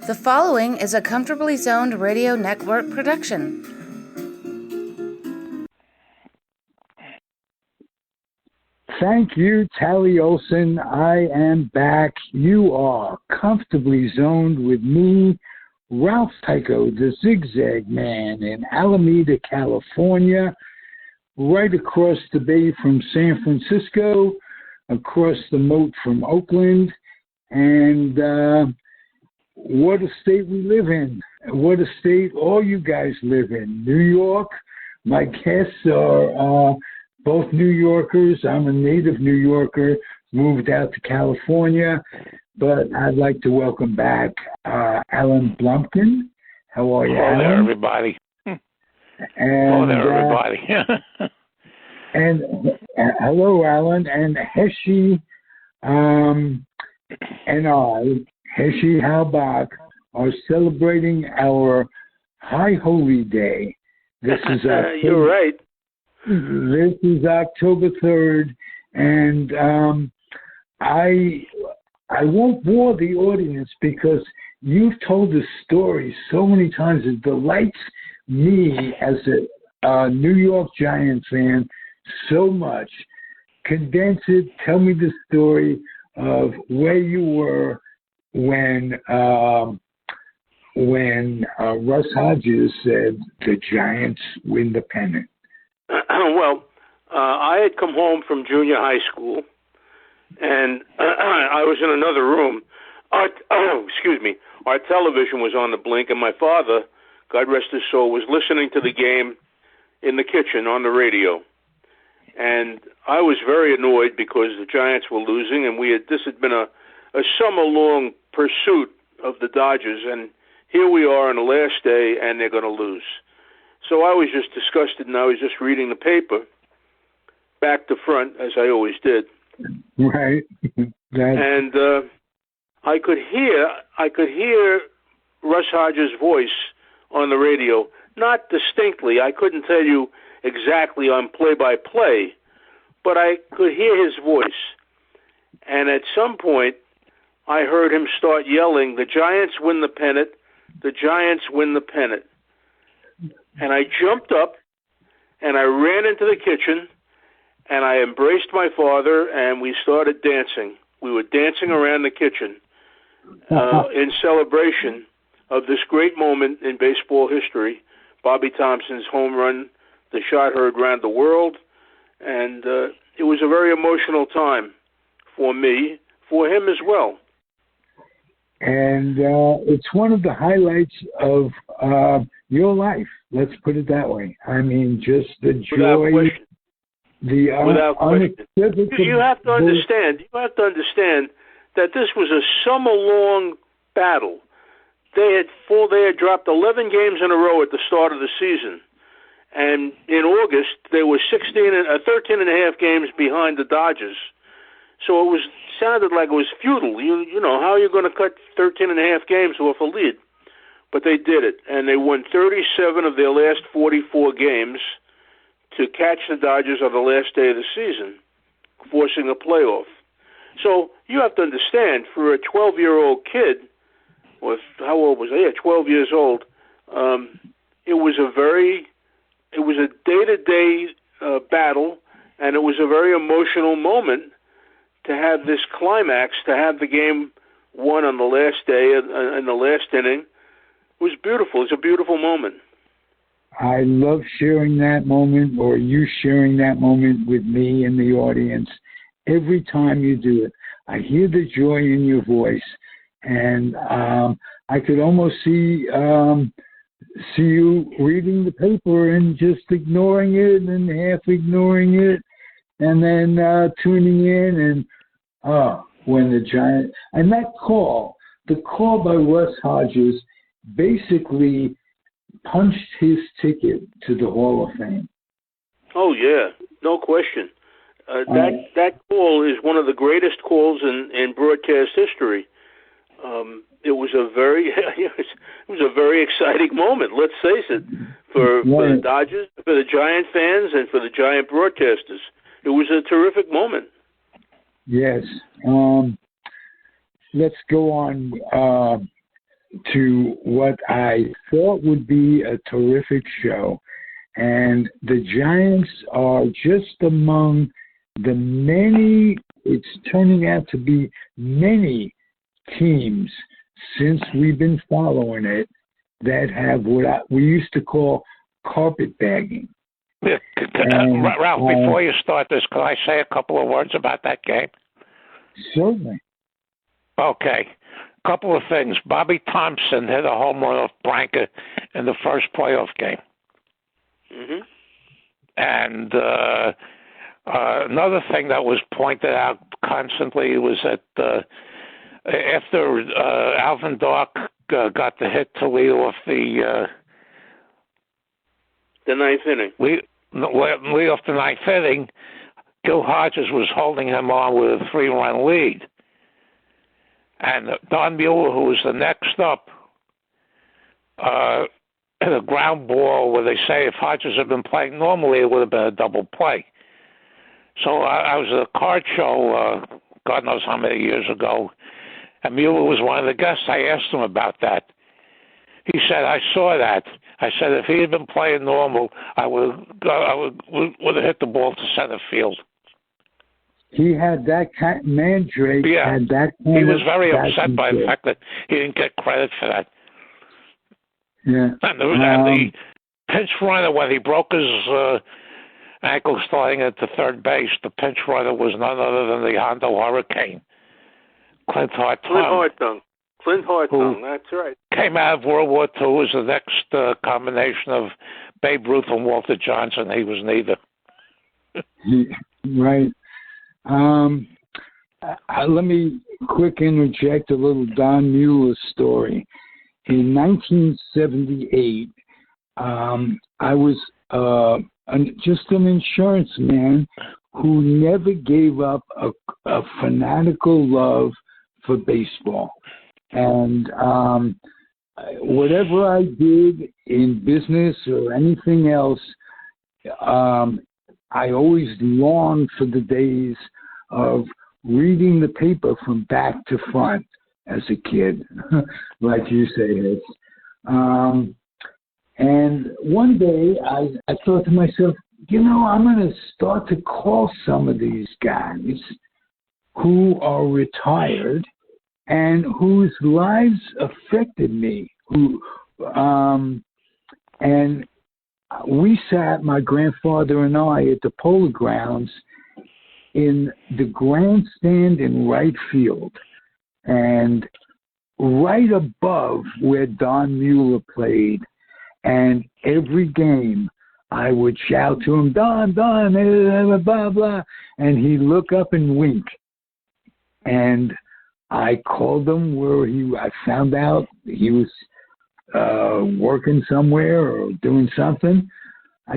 The following is a Comfortably Zoned Radio Network production. Thank you, Tally Olson. I am back. You are comfortably zoned with me, Ralph Tycho, the Zig Zag Man in Alameda, California, right across the bay from San Francisco, across the moat from Oakland, and what a state we live in. What a state all you guys live in. New York. My guests are both New Yorkers. I'm a native New Yorker, moved out to California, but I'd like to welcome back Alan Blumkin. How are you, Alan? Hello there, everybody. Hello there, everybody. And hello, Alan. And Heshi and I, Heshi Hal Bock, are celebrating our High Holy Day. This is You're right. This is October 3rd, and I won't bore the audience because you've told this story so many times. It delights me as a New York Giants fan so much. Condense it. Tell me the story of where you were when Russ Hodges said the Giants win the pennant. Well, I had come home from junior high school, and I was in another room. Excuse me. Our television was on the blink, and my father, God rest his soul, was listening to the game in the kitchen on the radio. And I was very annoyed because the Giants were losing, and this had been a summer-long pursuit of the Dodgers, and here we are on the last day, and they're going to lose. So I was just disgusted, and I was just reading the paper, back to front, as I always did. Right. And I could hear Russ Hodges' voice on the radio, not distinctly. I couldn't tell you exactly on play-by-play, but I could hear his voice. And at some point, I heard him start yelling, "The Giants win the pennant, the Giants win the pennant." And I jumped up, and I ran into the kitchen, and I embraced my father, and we started dancing. We were dancing around the kitchen in celebration of this great moment in baseball history, Bobby Thompson's home run, the shot heard around the world, and it was a very emotional time for me, for him as well. And it's one of the highlights of your life. Let's put it that way. I mean, just the joy, without question. You have to understand. You have to understand that this was a summer-long battle. They had dropped 11 games in a row at the start of the season, and in August they were 13 and a half games behind the Dodgers. So it sounded like it was futile. You know, how are you going to cut 13 and a half games off a lead? But they did it, and they won 37 of their last 44 games to catch the Dodgers on the last day of the season, forcing a playoff. So you have to understand, for a 12-year-old kid, or how old was I? Yeah, 12 years old. It was a day-to-day battle, and it was a very emotional moment to have this climax, to have the game won on the last day in the last inning. It was beautiful. It's a beautiful moment. I love sharing that moment, or you sharing that moment with me and the audience. Every time you do it, I hear the joy in your voice, and I could almost see you reading the paper and just ignoring it and half ignoring it, and then tuning in and when the Giants, and the call by Russ Hodges basically punched his ticket to the Hall of Fame. Oh yeah, no question. That call is one of the greatest calls in broadcast history. It was a very exciting moment. Let's face it, for the Dodgers, for the Giant fans, and for the Giant broadcasters. It was a terrific moment. Yes. Let's go on. to what I thought would be a terrific show. And the Giants are just among the many, it's turning out to be many teams since we've been following it that have what we used to call carpetbagging. Ralph, before you start this, can I say a couple of words about that game? Certainly. Okay. Couple of things. Bobby Thompson hit a home run off Branca in the first playoff game. Mm-hmm. And another thing that was pointed out constantly was that after Alvin Dark got the hit to lead off the ninth inning. Lead off the ninth inning, Gil Hodges was holding him on with a 3-run lead. And Don Mueller, who was the next up, hit a ground ball where they say if Hodges had been playing normally, it would have been a double play. So I was at a card show, God knows how many years ago, and Mueller was one of the guests. I asked him about that. He said, I saw that. I said, if he had been playing normal, I would have hit the ball to center field. He had that kind, Mandrake had that kind. He was very upset by the fact that he didn't get credit for that. Yeah. And the pinch runner, when he broke his ankle starting at the third base, the pinch runner was none other than the Hondo Hurricane, Clint Hartung. Clint Hartung, that's right. Came out of World War II, was the next combination of Babe Ruth and Walter Johnson. He was neither. Right. Let me quick interject a little Don Mueller story. In 1978, I was just an insurance man who never gave up a fanatical love for baseball. And whatever I did in business or anything else, I always longed for the days of reading the paper from back to front as a kid, like you say, Hitch. And one day I thought to myself, I'm going to start to call some of these guys who are retired and whose lives affected me. And we sat, my grandfather and I, at the Polo Grounds in the grandstand in right field. And right above where Don Mueller played, and every game I would shout to him, Don, blah, blah, blah, and he'd look up and wink. And I called him I found out he was working somewhere or doing something.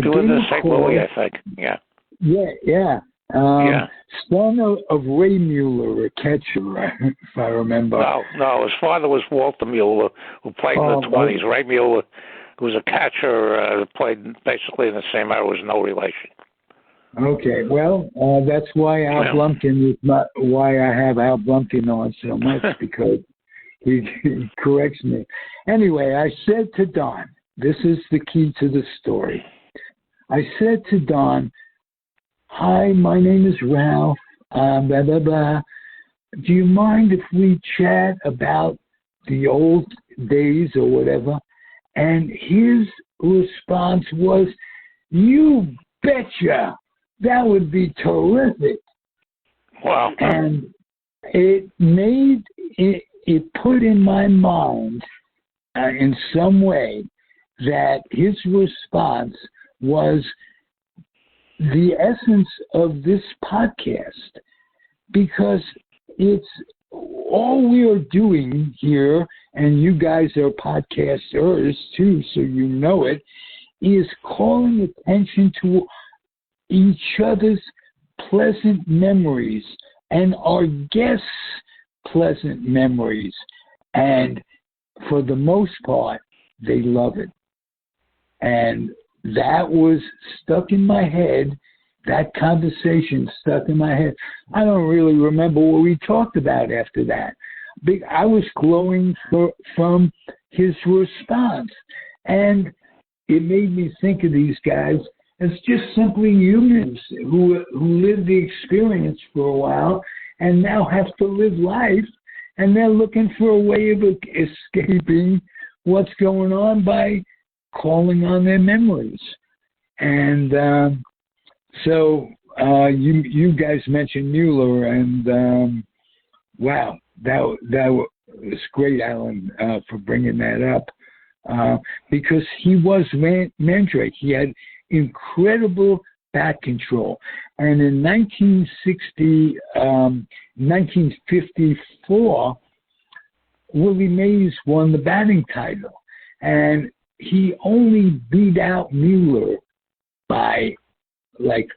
Doing the St. Louis, I think. Yeah. Yeah. Son of Ray Mueller, a catcher, if I remember. No, his father was Walter Mueller, who played in the 20s. Ray Mueller, who was a catcher, played basically in the same era, was no relation. Okay, well, that's why Al Blumkin is not why I have Al Blumkin on so much, because he corrects me. Anyway, I said to Don, this is the key to the story. I said to Don, hi, my name is Ralph, blah, blah, blah. Do you mind if we chat about the old days or whatever? And his response was, you betcha. That would be terrific. Wow. And it put in my mind in some way that his response was the essence of this podcast, because it's all we are doing here, and you guys are podcasters too, so you know it, is calling attention to each other's pleasant memories and our guests' pleasant memories. And for the most part, they love it. And that was stuck in my head. That conversation stuck in my head. I don't really remember what we talked about after that. I was glowing from his response. And it made me think of these guys as just simply humans who lived the experience for a while and now have to live life, and they're looking for a way of escaping what's going on by calling on their memories. And so you guys mentioned Mueller, and wow, that was great, Alan, for bringing that up, because he was Mandrake. He had incredible bat control, and in 1954, Willie Mays won the batting title, and he only beat out Mueller by like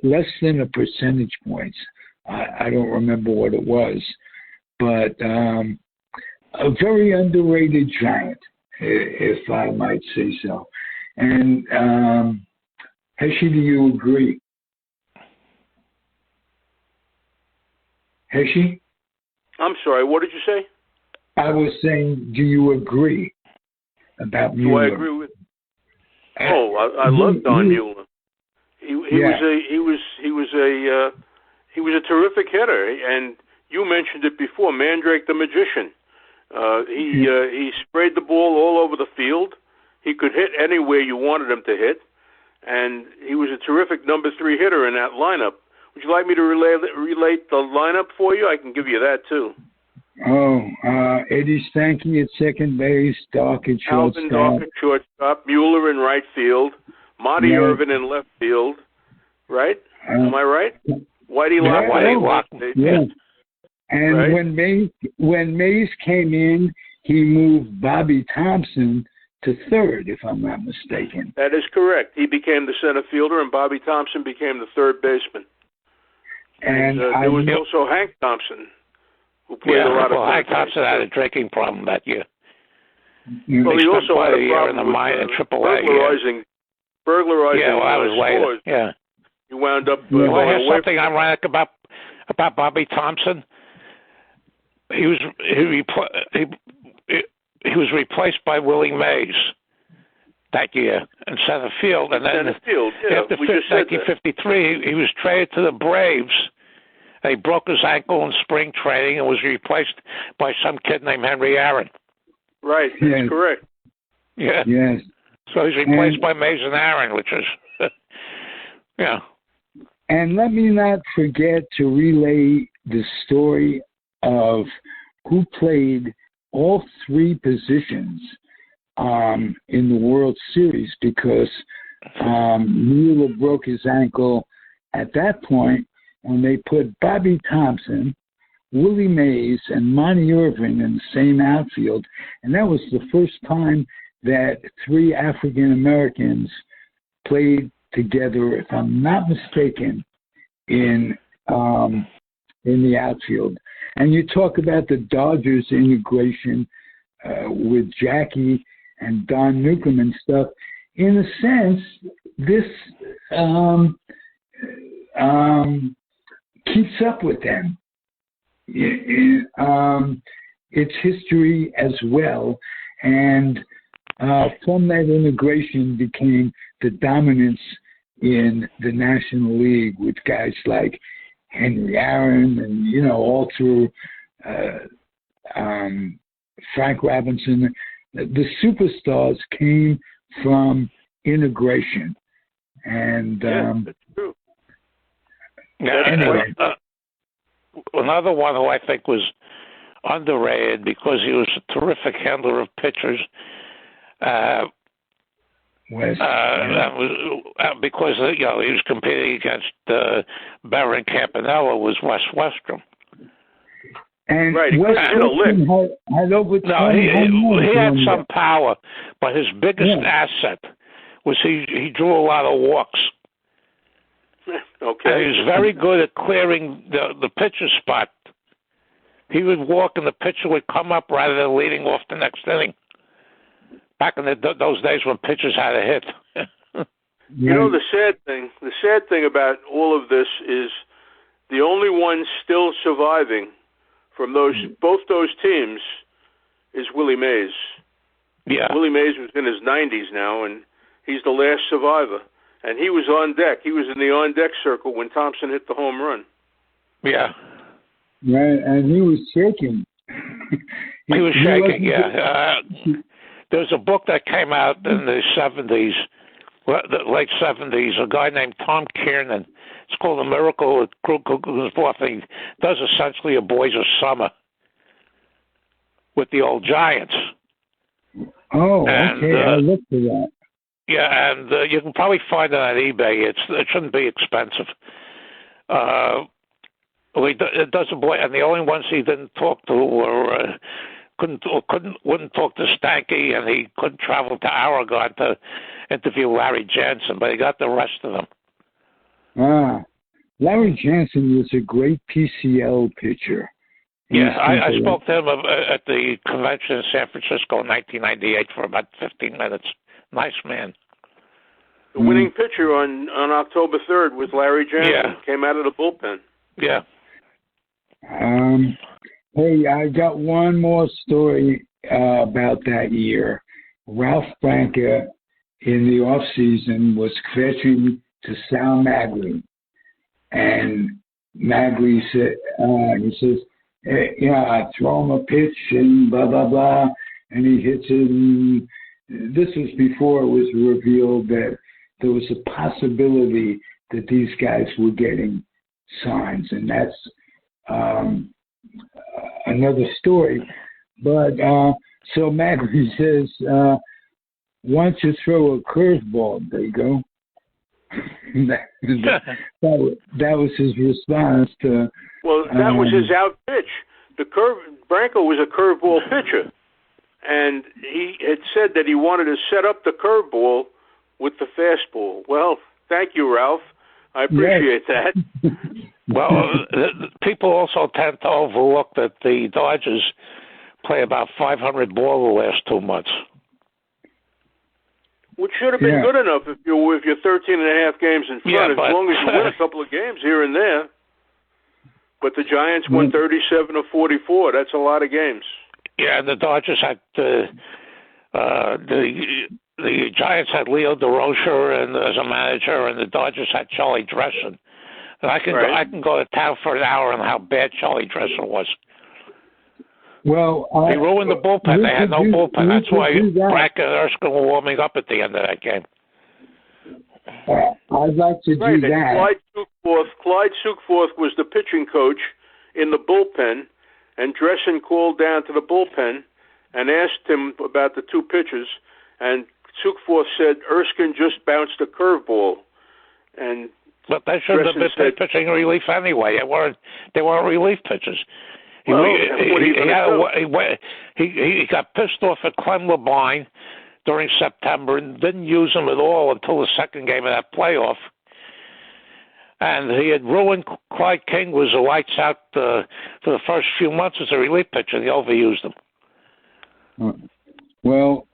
less than a percentage points. I don't remember what it was, but a very underrated giant, if I might say so. And Heshy, do you agree? Heshy? I'm sorry, what did you say? I was saying, do you agree about Mueller? Do I agree with? I love Don Mueller. He was a terrific hitter, and you mentioned it before, Mandrake the Magician. He sprayed the ball all over the field. He could hit anywhere you wanted him to hit, and he was a terrific number 3 hitter in that lineup. Would you like me to relate the lineup for you? I can give you that too. Eddie Stanky at second base, Dock at shortstop. Alvin Dock at shortstop, Mueller in right field, Marty Irvin in left field, right? Am I right? Whitey Lock. Yeah. And right? when Mays came in, he moved Bobby Thompson to third, if I'm not mistaken. That is correct. He became the center fielder, and Bobby Thompson became the third baseman. And there was also Hank Thompson, who played a lot of. Well, Hank Thompson had a drinking problem that year. Well, he also had a problem with burglarizing. Yeah, well, I was later. Yeah. He wound up. Here's something ironic about Bobby Thompson. He was replaced by Willie Mays that year in center field, and then after 1953, he was traded to the Braves. And he broke his ankle in spring training and was replaced by some kid named Henry Aaron. Right, that's correct. Yeah. Yes. So he's replaced by Mays and Aaron, which is, yeah. And let me not forget to relay the story of who played all 3 positions in the World Series, because Mueller broke his ankle at that point, and they put Bobby Thompson, Willie Mays, and Monty Irvin in the same outfield, and that was the first time that 3 African Americans played together, if I'm not mistaken, in the outfield. And you talk about the Dodgers integration with Jackie and Don Newcomb and stuff. In a sense, this keeps up with them. It's history as well, and from that integration became the dominance in the National League with guys like Henry Aaron and, all through Frank Robinson. The superstars came from integration. And that's true. Anyway. Another one who I think was underrated because he was a terrific handler of pitchers. Because he was competing against Barry and Campanella, was Wes Westrum. And right, Westrum had over 20 he had some power, but his biggest asset was he drew a lot of walks. Okay. And he was very good at clearing the pitcher spot. He would walk, and the pitcher would come up rather than leading off the next inning. Back in those days when pitchers had a hit. The sad thing about all of this is the only one still surviving from both those teams is Willie Mays. Yeah. Willie Mays was in his 90s now, and he's the last survivor. And he was on deck. He was in the on-deck circle when Thompson hit the home run. Yeah. Right, and he was shaking. He was shaking, yeah. There's a book that came out in the 70s, the late 70s, a guy named Tom Kiernan. It's called The Miracle at Cuckoo's Bluff. He does essentially a Boys of Summer with the old Giants. Oh, okay. I'll look for that. Yeah, and you can probably find it on eBay. It shouldn't be expensive. It does a boy, and the only ones he didn't talk to were wouldn't talk to Stanky, and he couldn't travel to Aragon to interview Larry Jansen, but he got the rest of them. Larry Jansen was a great PCL pitcher. Yeah, I spoke to him at the convention in San Francisco in 1998 for about 15 minutes. Nice man. The winning pitcher on October 3rd was Larry Jansen. Yeah. Came out of the bullpen. Yeah. Hey, I got one more story about that year. Ralph Branca, in the off season, was fetching to Sal Magli, and Magli said, he says, hey, I throw him a pitch and blah blah blah, and he hits it. And this was before it was revealed that there was a possibility that these guys were getting signs, and that's another story. But so Magri says, why don't you throw a curveball? There you go. that was his response to. Well, that was his out pitch. Branco was a curveball pitcher, and he had said that he wanted to set up the curveball with the fastball. Well, thank you, Ralph. I appreciate that. Well, people also tend to overlook that the Dodgers play about 500 ball the last 2 months. Which should have been good enough if you're 13 and a half games in front, as long as you win a couple of games here and there. But the Giants won 37 of 44. That's a lot of games. Yeah, and the Dodgers had the Giants had Leo DeRocher and as a manager, and the Dodgers had Charlie Dressen. And I can go to town for an hour on how bad Charlie Dressen was. Well, he ruined the bullpen. They had no bullpen. That's why Branca and Erskine were warming up at the end of that game. I'd like to do that. Clyde Sukforth was the pitching coach in the bullpen, and Dressen called down to the bullpen and asked him about the two pitches, and Sukforth said Erskine just bounced a curveball, but they should have been pitching relief anyway. They weren't relief pitchers. He got pissed off at Clem Labine during September and didn't use him at all until the second game of that playoff. And he had ruined Clyde King, was the lights out for the first few months as a relief pitcher, and he overused him. Well,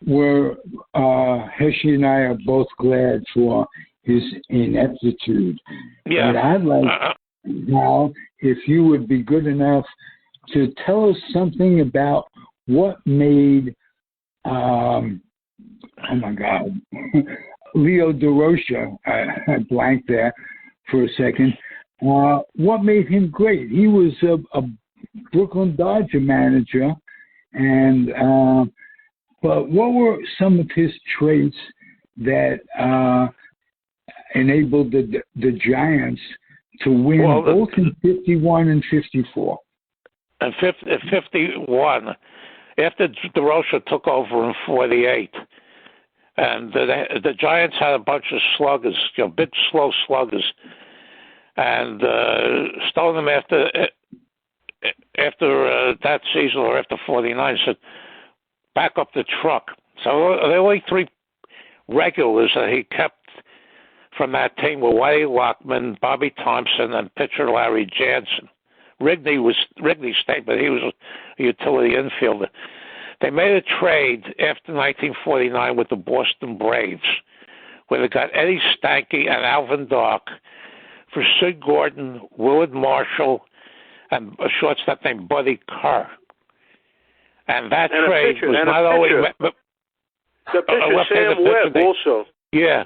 Heshy and I are both glad for his ineptitude. Yeah. And I'd like now, if you would be good enough to tell us something about what made, Leo DeRocher, I blanked there for a second, what made him great? He was a Brooklyn Dodger manager, and but what were some of his traits that enabled the Giants to win both in 51 and 54? In 51, after DeRocher took over in 48, and the Giants had a bunch of sluggers, big, slow sluggers, and Stoneham after that season or after 49 said, back up the truck. So the only three regulars that he kept from that team were Whitey Lockman, Bobby Thompson, and pitcher Larry Jansen. Rigney stayed, but he was a utility infielder. They made a trade after 1949 with the Boston Braves, where they got Eddie Stanky and Alvin Dark for Sid Gordon, Willard Marshall, and a shortstop named Buddy Kerr. And that trade was not only... The pitcher, Sam Webb, also. Yeah,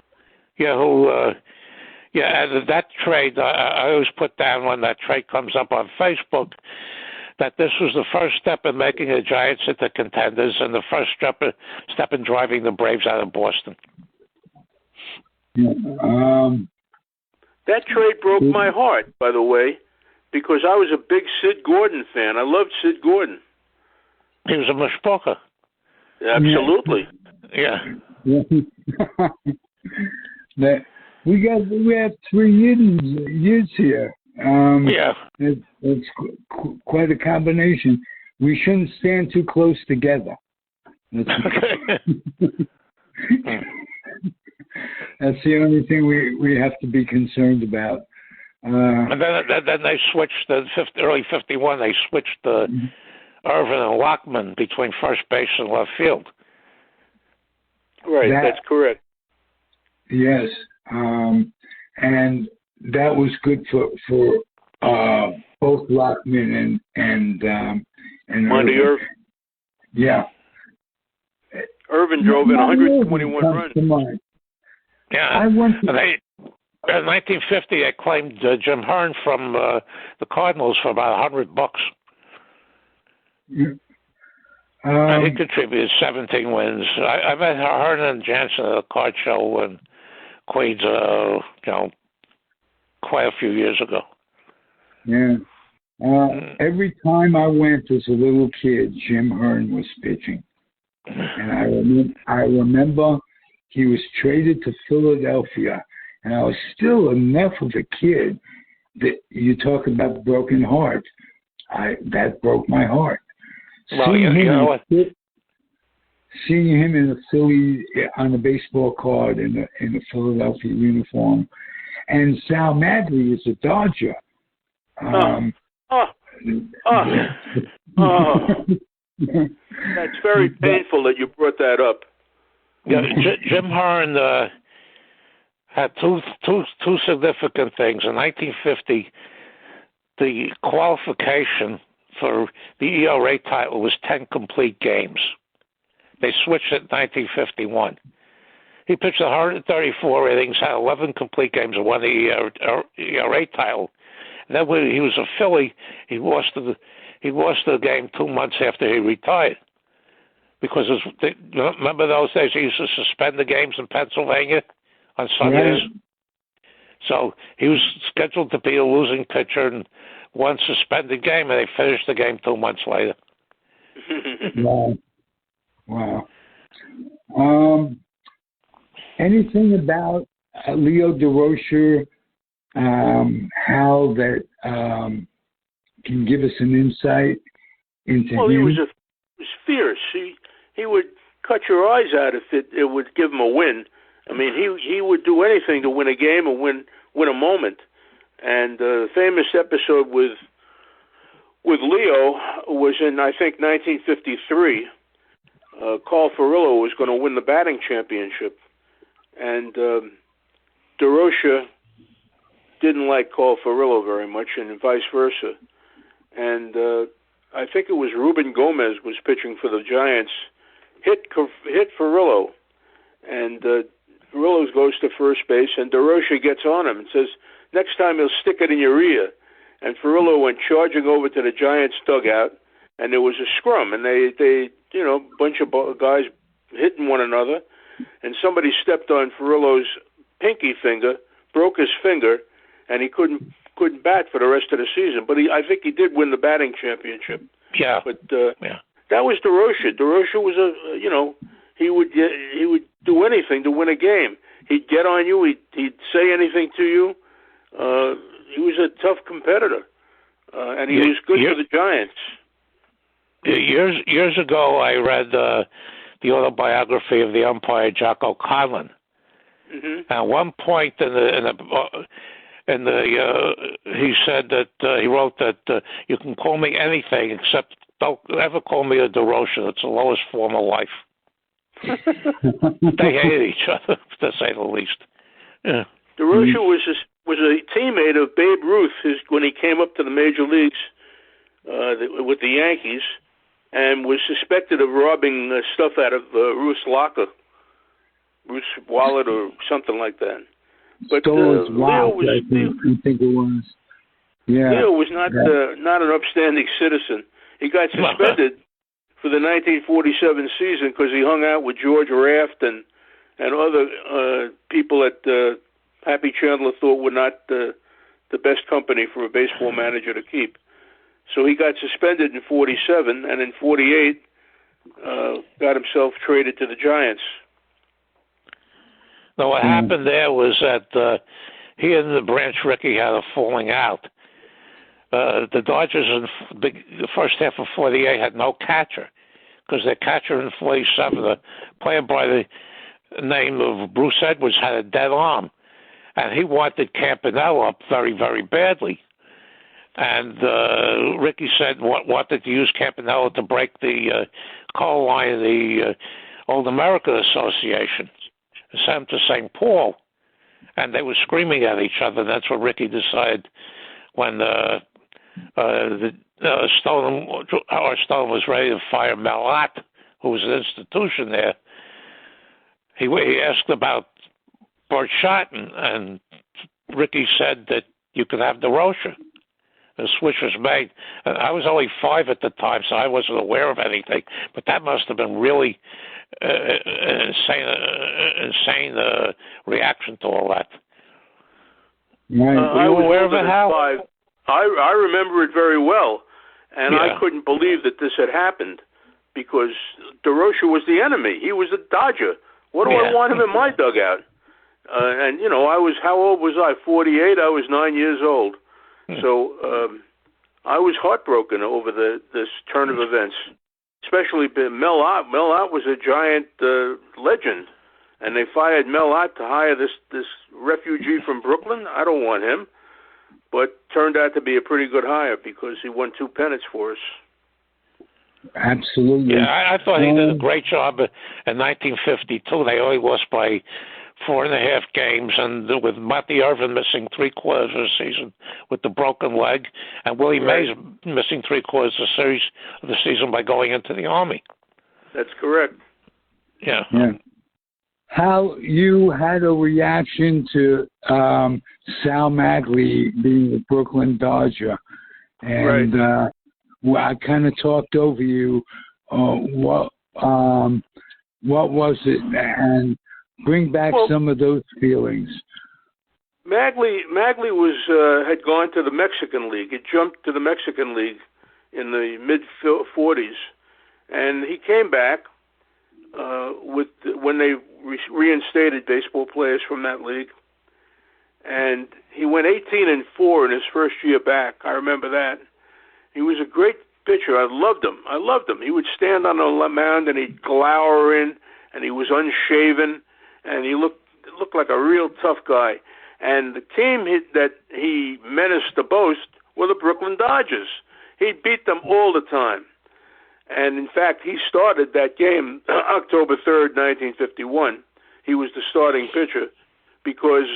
and that trade, I always put down when that trade comes up on Facebook, that this was the first step in making the Giants into contenders and the first step in driving the Braves out of Boston. That trade broke my heart, by the way, because I was a big Sid Gordon fan. I loved Sid Gordon. He was a mishpocha. Absolutely. Yeah. We have 3 years here. It's quite a combination. We shouldn't stand too close together. That's the only thing we have to be concerned about. And then they switched early '51. They switched Irvin and Lockman between first base and left field. Right, that's correct. Yes, and that was good for both Lockman and Monty Irvin. Yeah. Irvin drove in 121 runs. Yeah. In 1950, they claimed Jim Hearn from the Cardinals for about $100. And he contributed 17 wins. I met Hearn and Jansen at a card show in Queens, quite a few years ago. Yeah. Every time I went as a little kid, Jim Hearn was pitching. And I remember he was traded to Philadelphia, and I was still enough of a kid that you talk about broken heart. That broke my heart. Well, seeing him in a Philly on a baseball card in a Philadelphia uniform, and Sal Madry is a Dodger. That's very painful that you brought that up. Yeah, Jim Hearn had two significant things. In 1950, the qualification for the ERA title was 10 complete games. They switched it in 1951. He pitched 134 innings, had 11 complete games, and won the ERA title. And then when he was a Philly, he lost the game 2 months after he retired. Because remember those days he used to suspend the games in Pennsylvania on Sundays? Yeah. So he was scheduled to be a losing pitcher in one suspended game, and they finished the game 2 months later. Wow. Anything about Leo DeRocher, how that can give us an insight into him? He was fierce. He would cut your eyes out if it would give him a win. I mean, he would do anything to win a game or win a moment. And the famous episode with Leo was in, I think, 1953. Carl Furillo was going to win the batting championship, and DeRocher didn't like Carl Furillo very much, and vice versa. And I think it was Ruben Gomez was pitching for the Giants, hit Furillo, and Furillo goes to first base, and DeRocher gets on him and says, "Next time he'll stick it in your ear." And Furillo went charging over to the Giants' dugout, and there was a scrum, and they bunch of guys hitting one another, and somebody stepped on Furillo's pinky finger, broke his finger, and he couldn't bat for the rest of the season. But I think he did win the batting championship. Yeah. But that was DeRocher. DeRocher was he would do anything to win a game. He'd get on you. He'd say anything to you. He was a tough competitor, and he was good for the Giants. Years ago, I read the autobiography of the umpire Jocko Conlon. Mm-hmm. At one point he said that he wrote that you can call me anything except don't ever call me a DeRocher. It's the lowest form of life. They hated each other, to say the least. Yeah. DeRocher was a teammate of Babe Ruth when he came up to the major leagues with the Yankees, and was suspected of robbing stuff out of Ruth's locker, Ruth's wallet or something like that. But Leo was, I think it was. Yeah. Leo was not an upstanding citizen. He got suspended for the 1947 season because he hung out with George Raft and other people that Happy Chandler thought were not the best company for a baseball manager to keep. So he got suspended in 47, and in 48 got himself traded to the Giants. Now, what happened there was that he and the Branch Rickey had a falling out. The Dodgers in the first half of 48 had no catcher because their catcher in 47, a player by the name of Bruce Edwards, had a dead arm, and he wanted Campanella up very, very badly. And Rickey said wanted to use Campanella to break the coal line of the Old America Association, sent him to St. Paul, and they were screaming at each other. That's what Rickey decided when Stone was ready to fire Mel Ott, who was an institution there. He asked about Bert Shotton, and Rickey said that you could have DeRocha. The switch was made. I was only 5 at the time, so I wasn't aware of anything. But that must have been really insane reaction to all that. Right. I was aware of it, Hal? I remember it very well, and I couldn't believe that this had happened because DeRocha was the enemy. He was a Dodger. What do I want him in my dugout? And how old was I? 48. I was 9 years old. So I was heartbroken over this turn of events, especially Mel Ott. Mel Ott was a Giant legend, and they fired Mel Ott to hire this refugee from Brooklyn. I don't want him, but turned out to be a pretty good hire because he won 2 pennants for us. Absolutely. Yeah, I thought he did a great job in 1952. They only lost by 4.5 games, and with Monty Irvin missing 3/4 of the season with the broken leg, and Willie Mays missing 3/4 of the season by going into the Army. That's correct. Yeah. How you had a reaction to Sal Magley being a Brooklyn Dodger, and I kind of talked over you. What was it? And bring back some of those feelings. Magley had gone to the Mexican League. He jumped to the Mexican League in the mid-40s, and he came back when they reinstated baseball players from that league, and he went 18-4 in his first year back. I remember that. He was a great pitcher. I loved him. He would stand on the mound and he'd glower in, and he was unshaven. And he looked like a real tough guy. And the team that he menaced the most were the Brooklyn Dodgers. He beat them all the time. And, in fact, he started that game October 3rd, 1951. He was the starting pitcher because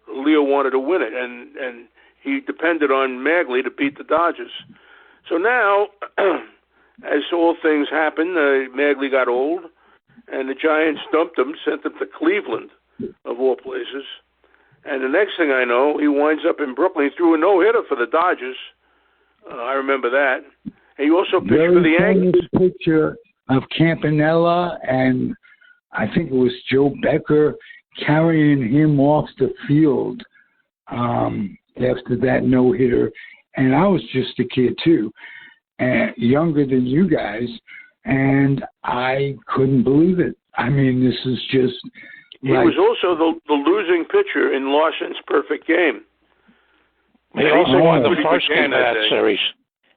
Leo wanted to win it. And he depended on Magley to beat the Dodgers. So now, as all things happen, Magley got old. And the Giants dumped him, sent him to Cleveland, of all places. And the next thing I know, he winds up in Brooklyn. He threw a no-hitter for the Dodgers. I remember that. And he also pitched for the Yankees. Very picture of Campanella, and I think it was Joe Becker carrying him off the field after that no-hitter. And I was just a kid, too, and younger than you guys. And I couldn't believe it. I mean, this is just... He was also the losing pitcher in Larson's perfect game. He also won the first game of that series.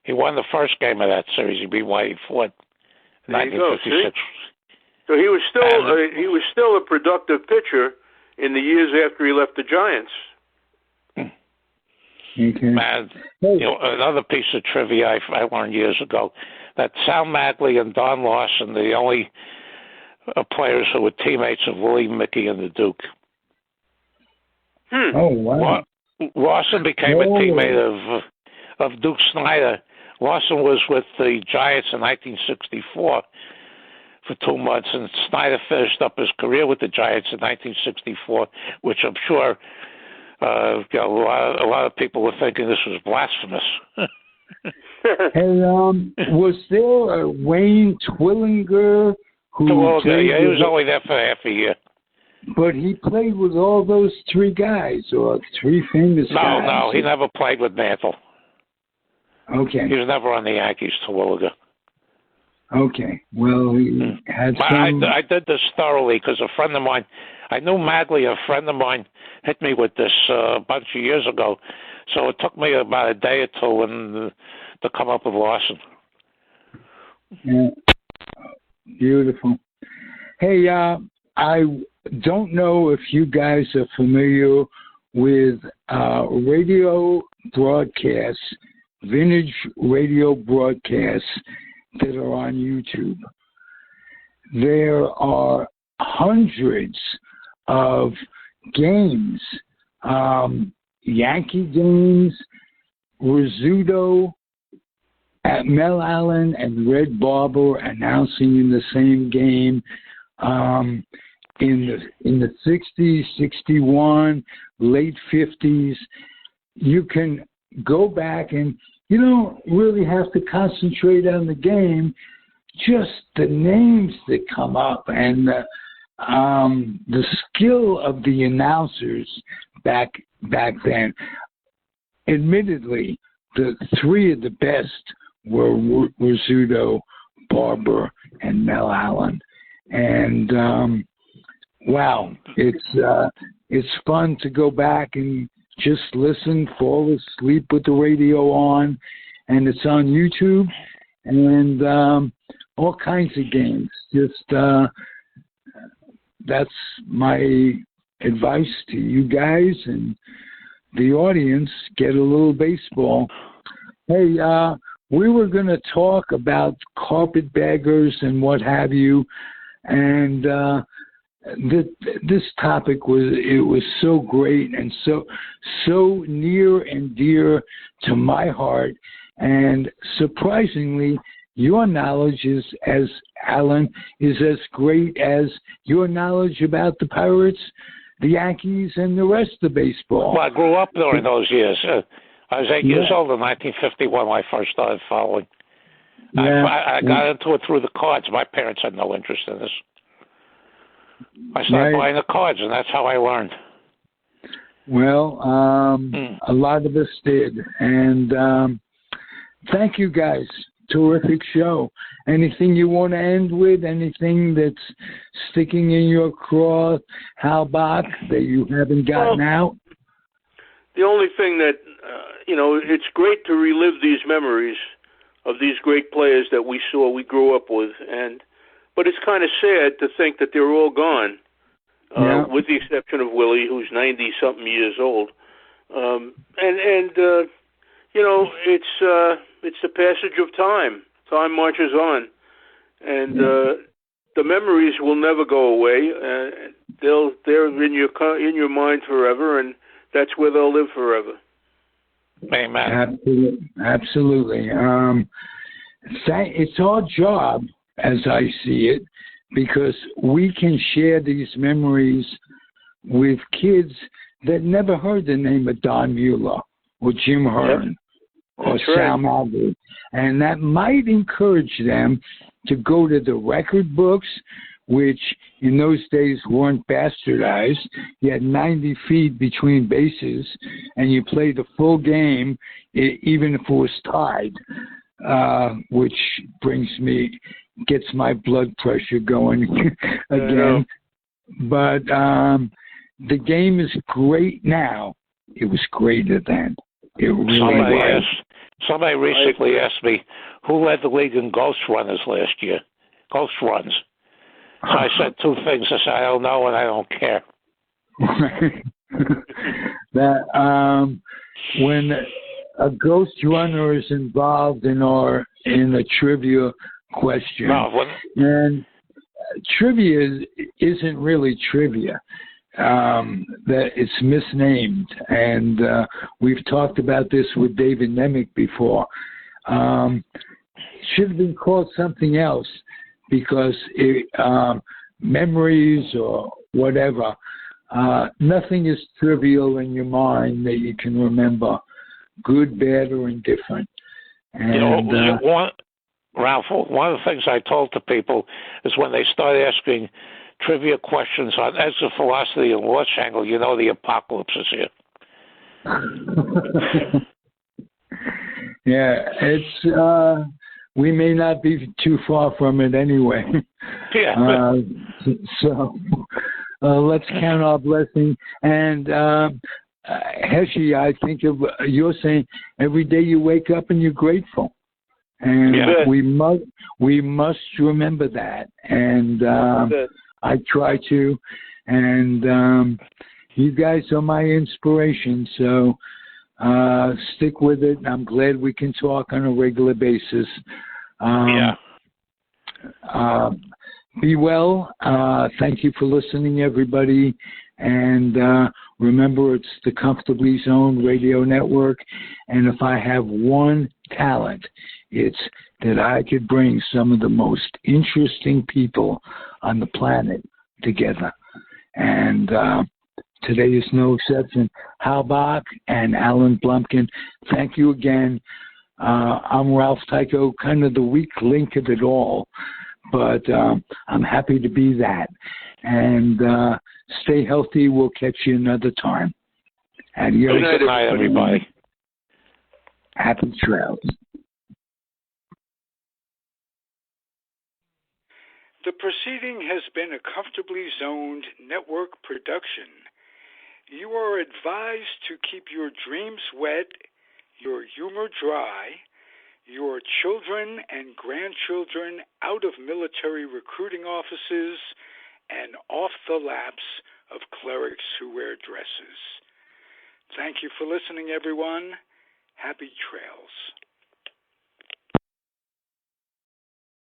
He won the first game of that series. He beat Whitey Ford in 1956. So he was still a productive pitcher in the years after he left the Giants. Okay. Man, another piece of trivia I learned years ago, that Sal Magley and Don Larson, the only players who were teammates of Willie, Mickey, and the Duke. Oh, wow. Larson became a teammate of Duke Snyder Lawson was with the Giants in 1964 for 2 months, and Snyder finished up his career with the Giants in 1964, which I'm sure a lot of people were thinking this was blasphemous. Hey, was there a Wayne Twillinger who? Yeah, he was only there for half a year. But he played with all those three guys, or three famous guys. No, he never played with Mantle. Okay. He was never on the Yankees, Terwilliger. Okay. Well, he had some... I did this thoroughly because a friend of mine, I knew Magley, a friend of mine, hit me with this a bunch of years ago. So it took me about a day or two to come up with Lawson. Yeah. Beautiful. Hey, I don't know if you guys are familiar with radio broadcasts, vintage radio broadcasts that are on YouTube. There are hundreds of games, Yankee games, Rizzuto, Mel Allen and Red Barber announcing in the same game in the 60s, 61, late 50s. You can go back and you don't really have to concentrate on the game, just the names that come up and the skill of the announcers back then. Admittedly, the three of the best were Rizzuto, Barber, and Mel Allen. And wow, it's fun to go back and just listen, fall asleep with the radio on, and it's on YouTube, and all kinds of games. Just that's my advice to you guys and the audience. Get a little baseball. Hey, we were going to talk about carpetbaggers and what have you, and this topic was so great and so near and dear to my heart, and surprisingly, your knowledge is as great as your knowledge about the Pirates, the Yankees, and the rest of baseball. Well, I grew up during those years. I was 8 years old in 1951 when I first started following. Yeah. I got into it through the cards. My parents had no interest in this. I started buying the cards, and that's how I learned. Well, a lot of us did. And thank you, guys. Terrific show. Anything you want to end with? Anything that's sticking in your craw, Hal Bock, that you haven't gotten out? The only thing that, it's great to relive these memories of these great players that we grew up with, but it's kind of sad to think that they're all gone, with the exception of Willie, who's 90-something years old. It's the passage of time. Time marches on, and the memories will never go away. They're in your mind forever, and that's where they'll live forever. Amen. Absolutely. It's our job, as I see it, because we can share these memories with kids that never heard the name of Don Mueller or Jim Hearn or Sal Malgate. And that might encourage them to go to the record books, which in those days weren't bastardized. You had 90 feet between bases, and you played the full game, even if it was tied, which gets my blood pressure going again. But the game is great now. It was greater then. It really was. Somebody recently asked me who led the league in ghost runners last year. Ghost runs. So I said two things. I said, I don't know and I don't care. That when a ghost runner is involved in a trivia question, and trivia isn't really trivia. That it's misnamed, and we've talked about this with David Nemec before. should have been called something else because memories or whatever, nothing is trivial in your mind that you can remember, good, bad, or indifferent. And, Ralph, one of the things I told to people is when they start asking trivia questions on exit velocity and launch angle, you know the apocalypse is here. Yeah, it's we may not be too far from it anyway. Yeah. So let's count our blessings. And Heshy, I think of you're saying every day you wake up and you're grateful, and we must remember that. And I try to, and you guys are my inspiration. So stick with it. I'm glad we can talk on a regular basis. Be well. Thank you for listening, everybody. And remember, it's the Comfortably Zoned Radio Network. And if I have one talent, it's that I could bring some of the most interesting people on the planet together. And today is no exception. Hal Bock and Alan Blumkin, thank you again. I'm Ralph Tycho, kind of the weak link of it all, but I'm happy to be that. And stay healthy. We'll catch you another time. Adios. Good night, everybody. Happy trails. The proceeding has been a Comfortably Zoned network production. You are advised to keep your dreams wet, your humor dry, your children and grandchildren out of military recruiting offices and off the laps of clerics who wear dresses. Thank you for listening, everyone. Happy trails.